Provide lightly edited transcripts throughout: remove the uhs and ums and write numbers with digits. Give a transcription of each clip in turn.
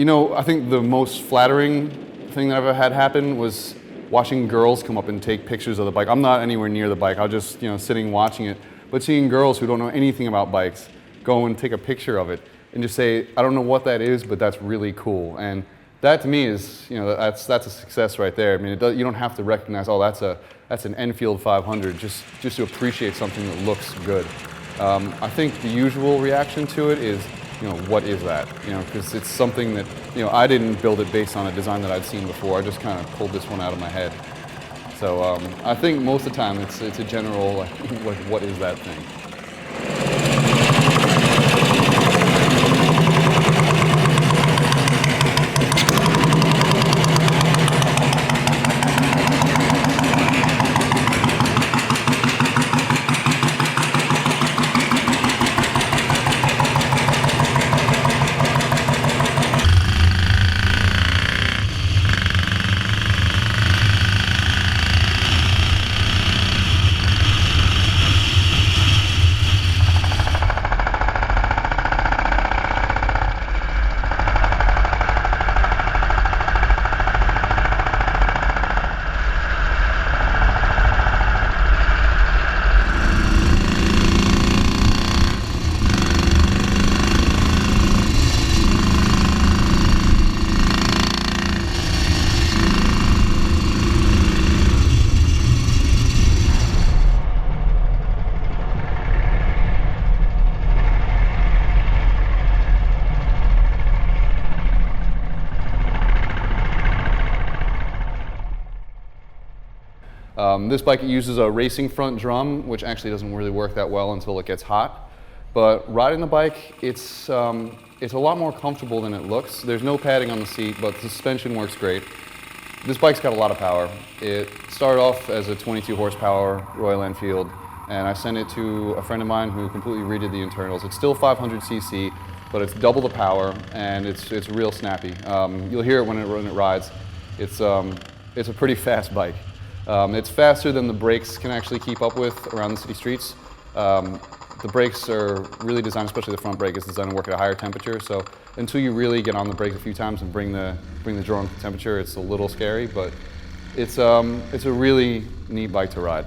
You know, I think the most flattering thing that I've ever had happen was watching girls come up and take pictures of the bike. I'm not anywhere near the bike. I was just, sitting watching it. But seeing girls who don't know anything about bikes go and take a picture of it and just say, I don't know what that is, but that's really cool. And that to me is, that's a success right there. I mean, you don't have to recognize, oh, that's an Enfield 500, just to appreciate something that looks good. I think the usual reaction to it is, what is that? Because it's something that, I didn't build it based on a design that I'd seen before. I just kind of pulled this one out of my head. So I think most of the time it's a general, like, what is that thing? This bike uses a racing front drum, which actually doesn't really work that well until it gets hot. But riding the bike, it's a lot more comfortable than it looks. There's no padding on the seat, but the suspension works great. This bike's got a lot of power. It started off as a 22 horsepower Royal Enfield, and I sent it to a friend of mine who completely redid the internals. It's still 500cc, but it's double the power, and it's real snappy. You'll hear it when it rides. It's a pretty fast bike. It's faster than the brakes can actually keep up with around the city streets. The brakes are really designed, especially the front brake, is designed to work at a higher temperature. So until you really get on the brake a few times and bring the drone to temperature, it's a little scary, but it's a really neat bike to ride.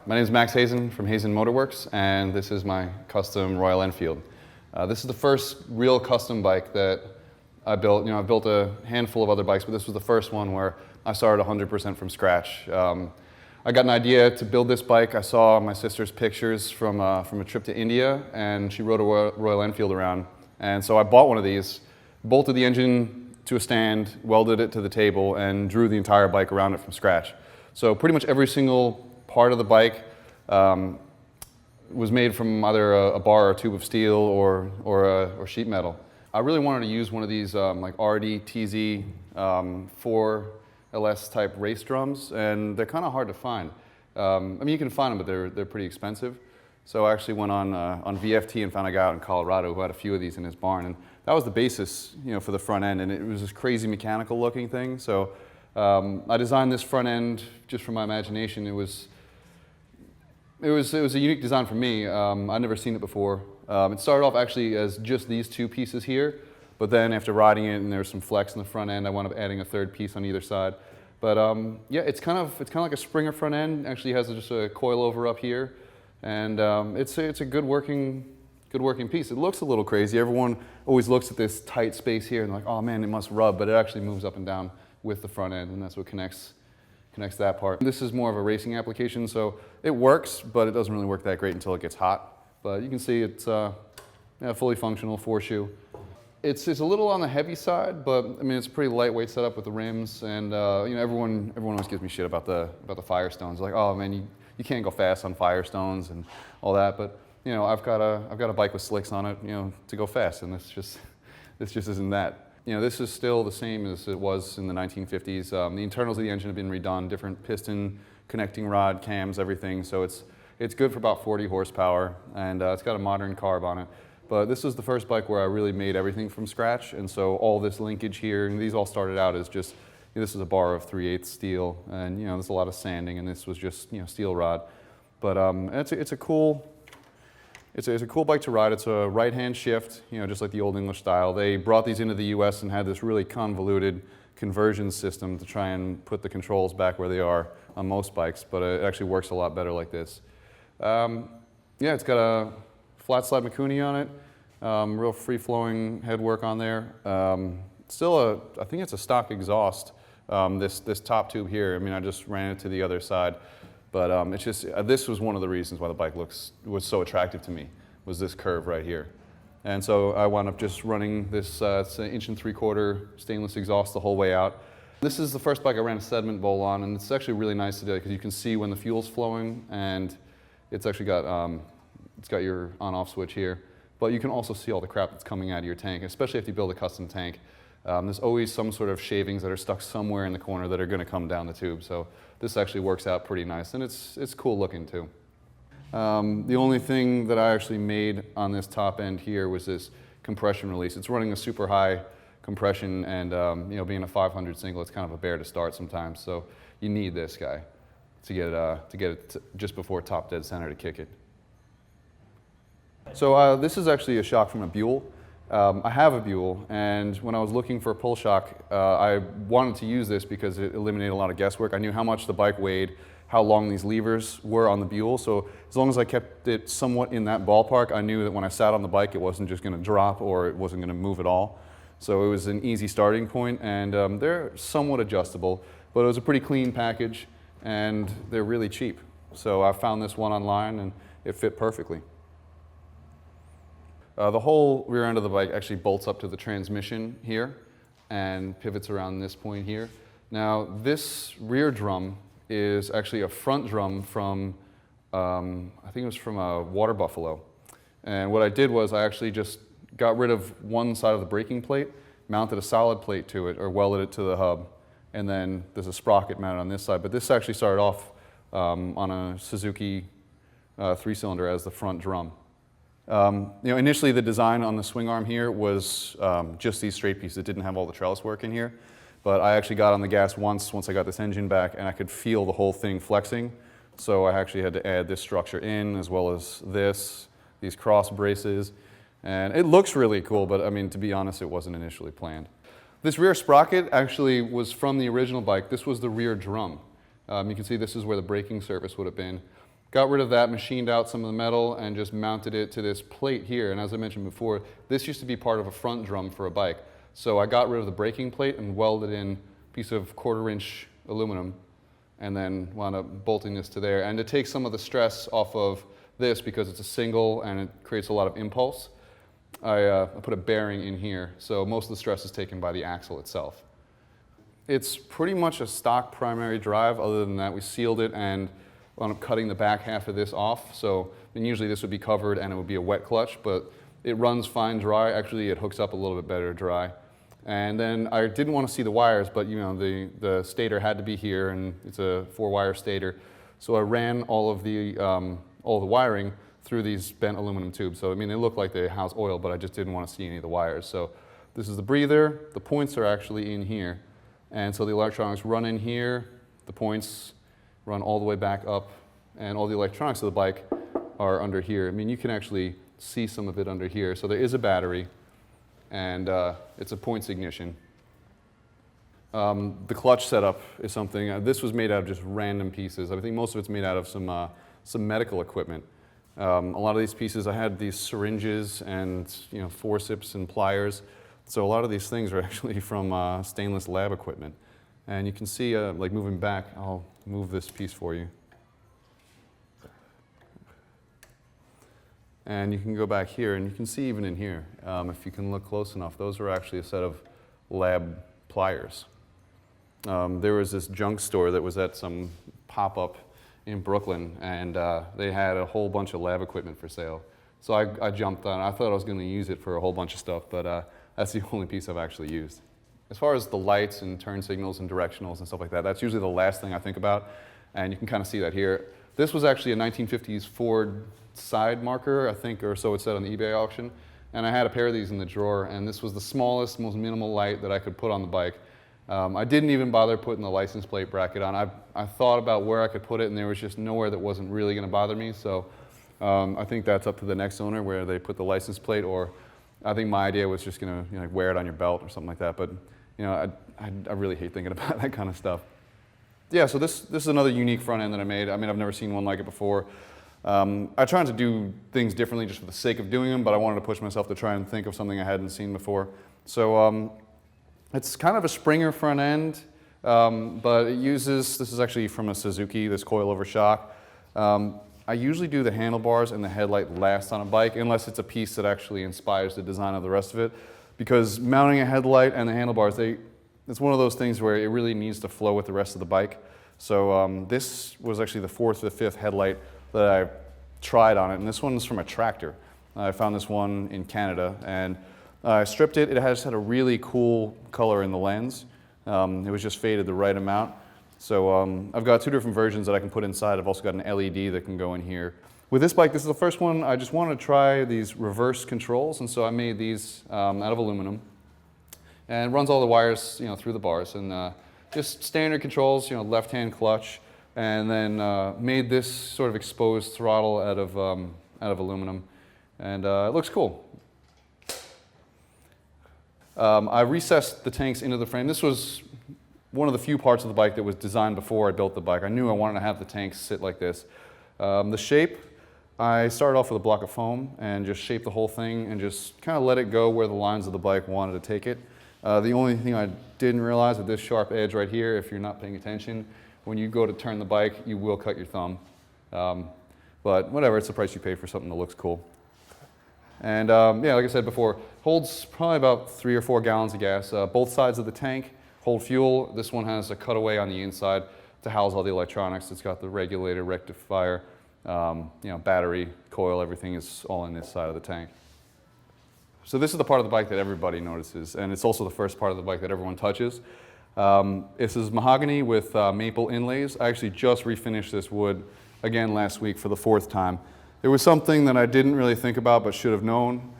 My name is Max Hazan from Hazan Motorworks, and this is my custom Royal Enfield. This is the first real custom bike that I built. I built a handful of other bikes, but this was the first one where I started 100% from scratch. I got an idea to build this bike. I saw my sister's pictures from a trip to India, and she rode a Royal Enfield around. And so I bought one of these, bolted the engine to a stand, welded it to the table, and drew the entire bike around it from scratch. So pretty much every single part of the bike was made from either a bar or a tube of steel or sheet metal. I really wanted to use one of these like RD TZ 4LS type race drums, and they're kind of hard to find. I mean, you can find them, but they're pretty expensive. So I actually went on VFT and found a guy out in Colorado who had a few of these in his barn, and that was the basis, for the front end, and it was this crazy mechanical looking thing. So I designed this front end just from my imagination. It was a unique design for me. I'd never seen it before. It started off actually as just these two pieces here, but then after riding it and there was some flex in the front end, I wound up adding a third piece on either side. But yeah, it's kind of like a Springer front end. Actually has just a coilover up here, and it's a good working piece. It looks a little crazy. Everyone always looks at this tight space here and like, oh man, it must rub, but it actually moves up and down with the front end, and that's what connects that part. This is more of a racing application, so it works, but it doesn't really work that great until it gets hot. But you can see it's fully functional, 4-shoe. It's a little on the heavy side, but I mean it's a pretty lightweight setup with the rims, and everyone always gives me shit about the Firestones. Like, oh man, you can't go fast on Firestones and all that, but I've got a bike with slicks on it, to go fast, and this just isn't that. This is still the same as it was in the 1950s. The internals of the engine have been redone, different piston, connecting rod, cams, everything. So it's It's good for about 40 horsepower, and it's got a modern carb on it. But this is the first bike where I really made everything from scratch, and so all this linkage here, and these all started out as just, this is a bar of 3/8 steel, and there's a lot of sanding, and this was just steel rod. But it's a cool bike to ride. It's a right-hand shift, just like the old English style. They brought these into the U.S. and had this really convoluted conversion system to try and put the controls back where they are on most bikes, but it actually works a lot better like this. Yeah, it's got a flat slide Mikuni on it, real free-flowing headwork on there. Still I think it's a stock exhaust, this top tube here. I mean, I just ran it to the other side, but it's just, this was one of the reasons why the bike was so attractive to me, was this curve right here. And so I wound up just running this, it's an 1 3/4 stainless exhaust the whole way out. This is the first bike I ran a sediment bowl on, and it's actually really nice to do because you can see when the fuel's flowing, and it's actually got, it's got your on-off switch here. But you can also see all the crap that's coming out of your tank, especially if you build a custom tank. There's always some sort of shavings that are stuck somewhere in the corner that are going to come down the tube. So this actually works out pretty nice, and it's cool looking too. The only thing that I actually made on this top end here was this compression release. It's running a super high compression, and being a 500 single, it's kind of a bear to start sometimes. So you need this guy to get it just before top dead center to kick it. So this is actually a shock from a Buell. I have a Buell, and when I was looking for a pull shock, I wanted to use this because it eliminated a lot of guesswork. I knew how much the bike weighed, how long these levers were on the Buell, so as long as I kept it somewhat in that ballpark, I knew that when I sat on the bike, it wasn't just going to drop or it wasn't going to move at all. So it was an easy starting point, and they're somewhat adjustable, but it was a pretty clean package, and they're really cheap. So I found this one online, and it fit perfectly. The whole rear end of the bike actually bolts up to the transmission here and pivots around this point here. Now, this rear drum is actually a front drum from, I think it was from a water buffalo. And what I did was I actually just got rid of one side of the braking plate, mounted a solid plate to it, or welded it to the hub, and then there's a sprocket mounted on this side. But this actually started off on a Suzuki 3-cylinder as the front drum. Initially the design on the swing arm here was just these straight pieces. It didn't have all the trellis work in here. But I actually got on the gas once I got this engine back, and I could feel the whole thing flexing. So I actually had to add this structure in, as well as these cross braces. And it looks really cool, but I mean, to be honest, it wasn't initially planned. This rear sprocket actually was from the original bike. This was the rear drum. You can see this is where the braking surface would have been. Got rid of that, machined out some of the metal, and just mounted it to this plate here. And as I mentioned before, this used to be part of a front drum for a bike. So I got rid of the braking plate and welded in a piece of 1/4-inch aluminum, and then wound up bolting this to there. And to take some of the stress off of this, because it's a single and it creates a lot of impulse, I put a bearing in here. So most of the stress is taken by the axle itself. It's pretty much a stock primary drive. Other than that, we sealed it and wound up cutting the back half of this off. So, and usually this would be covered and it would be a wet clutch, but it runs fine dry. Actually, it hooks up a little bit better dry. And then I didn't want to see the wires, but the stator had to be here, and it's a 4-wire stator. So I ran all the wiring through these bent aluminum tubes. So I mean, they look like they house oil, but I just didn't want to see any of the wires. So this is the breather. The points are actually in here. And so the electronics run in here, the points run all the way back up, and all the electronics of the bike are under here. I mean, you can actually see some of it under here. So there is a battery, and it's a points ignition. The clutch setup is something, this was made out of just random pieces. I think most of it's made out of some medical equipment. A lot of these pieces, I had these syringes and forceps and pliers. So a lot of these things are actually from stainless lab equipment. And you can see, like moving back, I'll move this piece for you. And you can go back here, and you can see even in here, if you can look close enough, those are actually a set of lab pliers. There was this junk store that was at some pop-up in Brooklyn, and they had a whole bunch of lab equipment for sale. So I jumped on. I thought I was going to use it for a whole bunch of stuff, but that's the only piece I've actually used. As far as the lights and turn signals and directionals and stuff like that, that's usually the last thing I think about, and you can kind of see that here. This was actually a 1950s Ford side marker, I think, or so it said on the eBay auction. And I had a pair of these in the drawer, and this was the smallest, most minimal light that I could put on the bike. I didn't even bother putting the license plate bracket on. I thought about where I could put it, and there was just nowhere that wasn't really going to bother me. So I think that's up to the next owner where they put the license plate, or I think my idea was just going to wear it on your belt or something like that. But I really hate thinking about that kind of stuff. Yeah, so this is another unique front end that I made. I mean, I've never seen one like it before. I tried to do things differently just for the sake of doing them, but I wanted to push myself to try and think of something I hadn't seen before. So it's kind of a Springer front end, but it uses, this is actually from a Suzuki, this coilover shock. I usually do the handlebars and the headlight last on a bike, unless it's a piece that actually inspires the design of the rest of it. Because mounting a headlight and the handlebars, it's one of those things where it really needs to flow with the rest of the bike. So this was actually the 4th or 5th headlight that I tried on it, and this one's from a tractor. I found this one in Canada, and I stripped it. It has had a really cool color in the lens. It was just faded the right amount. So I've got 2 different versions that I can put inside. I've also got an LED that can go in here. With this bike, this is the first one, I just wanted to try these reverse controls, and so I made these out of aluminum. And it runs all the wires through the bars, and just standard controls, left-hand clutch, and then made this sort of exposed throttle out of aluminum, and it looks cool. I recessed the tanks into the frame. This was one of the few parts of the bike that was designed before I built the bike. I knew I wanted to have the tanks sit like this. The shape, I started off with a block of foam and just shaped the whole thing and just kind of let it go where the lines of the bike wanted to take it. The only thing I didn't realize with this sharp edge right here, if you're not paying attention, when you go to turn the bike, you will cut your thumb. But whatever, it's the price you pay for something that looks cool. And yeah, like I said before, holds probably about 3 or 4 gallons of gas. Both sides of the tank hold fuel. This one has a cutaway on the inside to house all the electronics. It's got the regulator, rectifier, battery, coil, everything is all in this side of the tank. So this is the part of the bike that everybody notices, and it's also the first part of the bike that everyone touches. This is mahogany with maple inlays. I actually just refinished this wood again last week for the 4th time. It was something that I didn't really think about but should have known.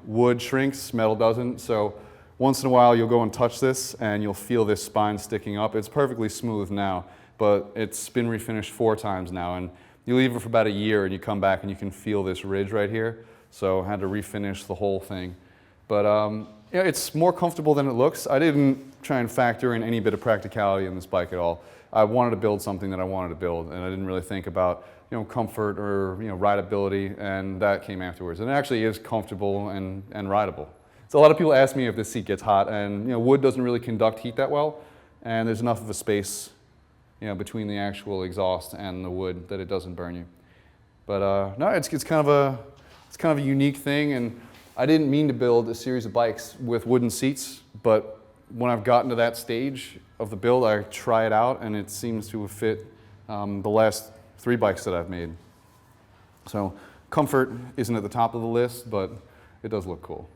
Wood shrinks, metal doesn't, so once in a while you'll go and touch this and you'll feel this spine sticking up. It's perfectly smooth now, but it's been refinished 4 times now, and you leave it for about a year and you come back and you can feel this ridge right here. So I had to refinish the whole thing. But yeah, it's more comfortable than it looks. I didn't try and factor in any bit of practicality in this bike at all. I wanted to build something that I wanted to build, and I didn't really think about comfort or rideability, and that came afterwards. And it actually is comfortable and rideable. So a lot of people ask me if this seat gets hot, and wood doesn't really conduct heat that well, and there's enough of a space between the actual exhaust and the wood that it doesn't burn you. But no, it's kind of a unique thing, and I didn't mean to build a series of bikes with wooden seats, but when I've gotten to that stage of the build, I try it out, and it seems to have fit the last 3 bikes that I've made. So comfort isn't at the top of the list, but it does look cool.